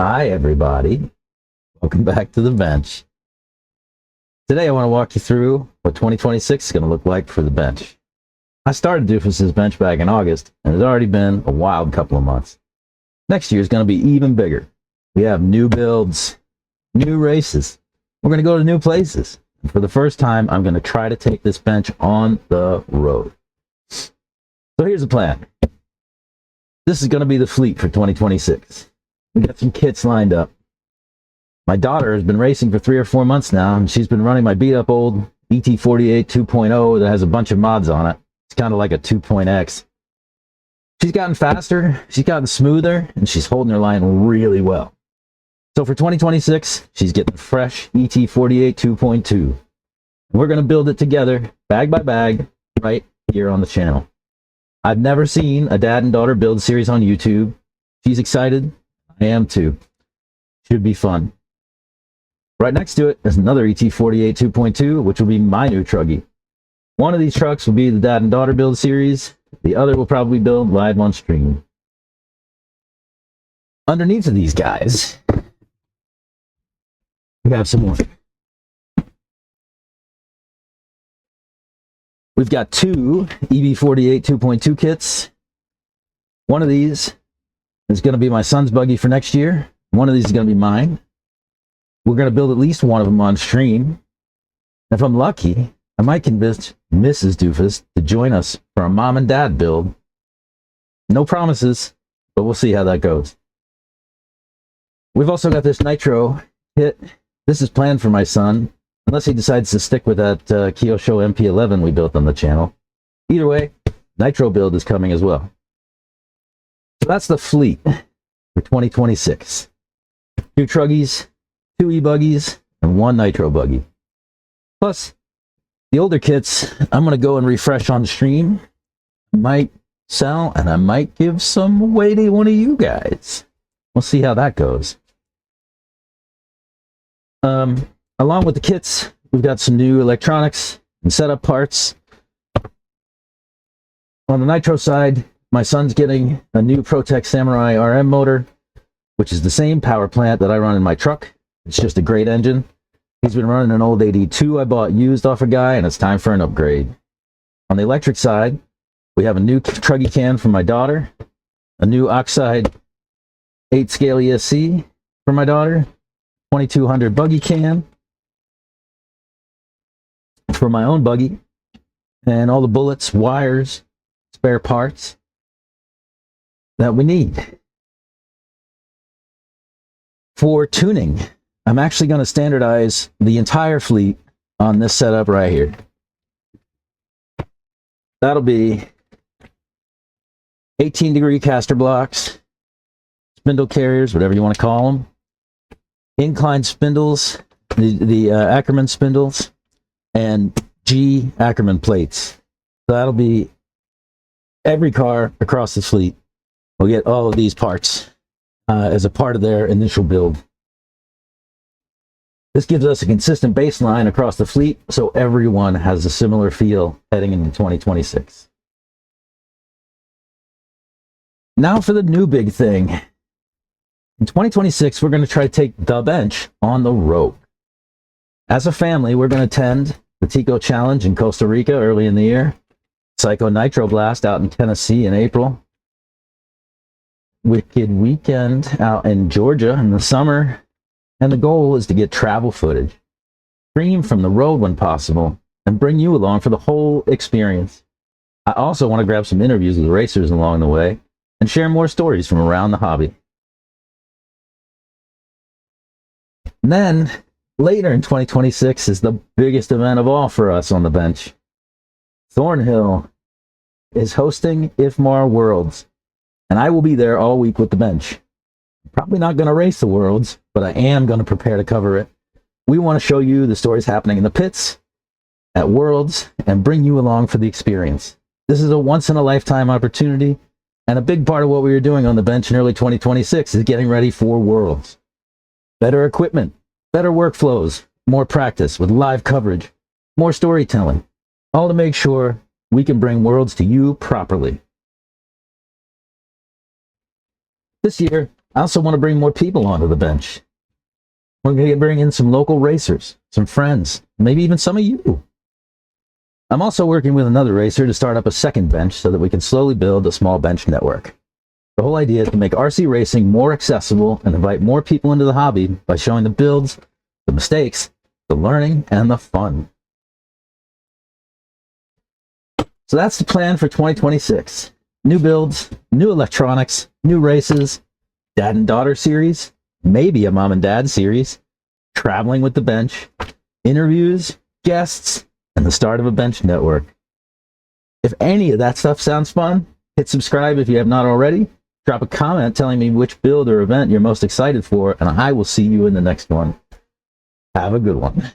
Hi, everybody. Welcome back to the bench. Today, I want to walk you through what 2026 is going to look like for the bench. I started Doofuss's bench back in August, and it's already been a wild couple of months. Next year is going to be even bigger. We have new builds, new races. We're going to go to new places. And for the first time, I'm going to try to take this bench on the road. So here's the plan. This is going to be the fleet for 2026. We got some kits lined up. My daughter has been racing for 3 or 4 months now, and she's been running my beat-up old ET48 2.0 that has a bunch of mods on it. It's kind of like a 2.x. She's gotten faster, she's gotten smoother, and she's holding her line really well. So for 2026, she's getting fresh ET48 2.2. We're going to build it together, bag by bag, right here on the channel. I've never seen a dad and daughter build series on YouTube. She's excited. I am too. Should be fun. Right next to it is another ET48 2.2, which will be my new Truggy. One of these trucks will be the dad and daughter build series. The other will probably build live on stream. Underneath of these guys, we have some more. We've got two EB48 2.2 kits. One of these is going to be my son's buggy for next year. One of these is going to be mine. We're going to build at least one of them on stream. If I'm lucky, I might convince Mrs. Doofuss to join us for a mom and dad build. No promises, but we'll see how that goes. We've also got this Nitro kit. This is planned for my son, unless he decides to stick with that Kyosho MP11 we built on the channel. Either way, Nitro build is coming as well. So that's the fleet for 2026. 2 Truggies, 2 e-buggies, and 1 Nitro buggy. Plus, the older kits, I'm going to go and refresh on stream. I might sell, and I might give some away to one of you guys. We'll see how that goes. Along with the kits, we've got some new electronics and setup parts. On the Nitro side, my son's getting a new Protec Samurai RM motor, which is the same power plant that I run in my truck. It's just a great engine. He's been running an old AD2 I bought used off a guy, and it's time for an upgrade. On the electric side, we have a new Truggy can for my daughter, a new Oxide 8-scale ESC for my daughter, 2200 buggy can for my own buggy, and all the bullets, wires, spare parts that we need. For tuning, I'm actually going to standardize the entire fleet on this setup right here. That'll be 18-degree caster blocks, spindle carriers, whatever you want to call them, inclined spindles, the Ackerman spindles, and G Ackerman plates. So that'll be every car across the fleet will get all of these parts as a part of their initial build. This gives us a consistent baseline across the fleet, so everyone has a similar feel heading into 2026. Now for the new big thing. In 2026, we're going to try to take the bench on the road. As a family, we're going to attend the Tico Challenge in Costa Rica early in the year, Psycho Nitro Blast out in Tennessee in April, Wicked Weekend out in Georgia in the summer, and the goal is to get travel footage, stream from the road when possible, and bring you along for the whole experience. I also want to grab some interviews with racers along the way and share more stories from around the hobby. And then, later in 2026 is the biggest event of all for us on the bench. Thornhill is hosting IFMAR Worlds, and I will be there all week with the bench. Probably not going to race the Worlds, but I am going to prepare to cover it. We want to show you the stories happening in the pits, at Worlds, and bring you along for the experience. This is a once-in-a-lifetime opportunity, and a big part of what we are doing on the bench in early 2026 is getting ready for Worlds. Better equipment, better workflows, more practice with live coverage, more storytelling, all to make sure we can bring Worlds to you properly. This year, I also want to bring more people onto the bench. We're going to bring in some local racers, some friends, maybe even some of you. I'm also working with another racer to start up a second bench so that we can slowly build a small bench network. The whole idea is to make RC racing more accessible and invite more people into the hobby by showing the builds, the mistakes, the learning, and the fun. So that's the plan for 2026. New builds, new electronics, new races, dad and daughter series, maybe a mom and dad series, traveling with the bench, interviews, guests, and the start of a bench network. If any of that stuff sounds fun, hit subscribe if you have not already. Drop a comment telling me which build or event you're most excited for, and I will see you in the next one. Have a good one.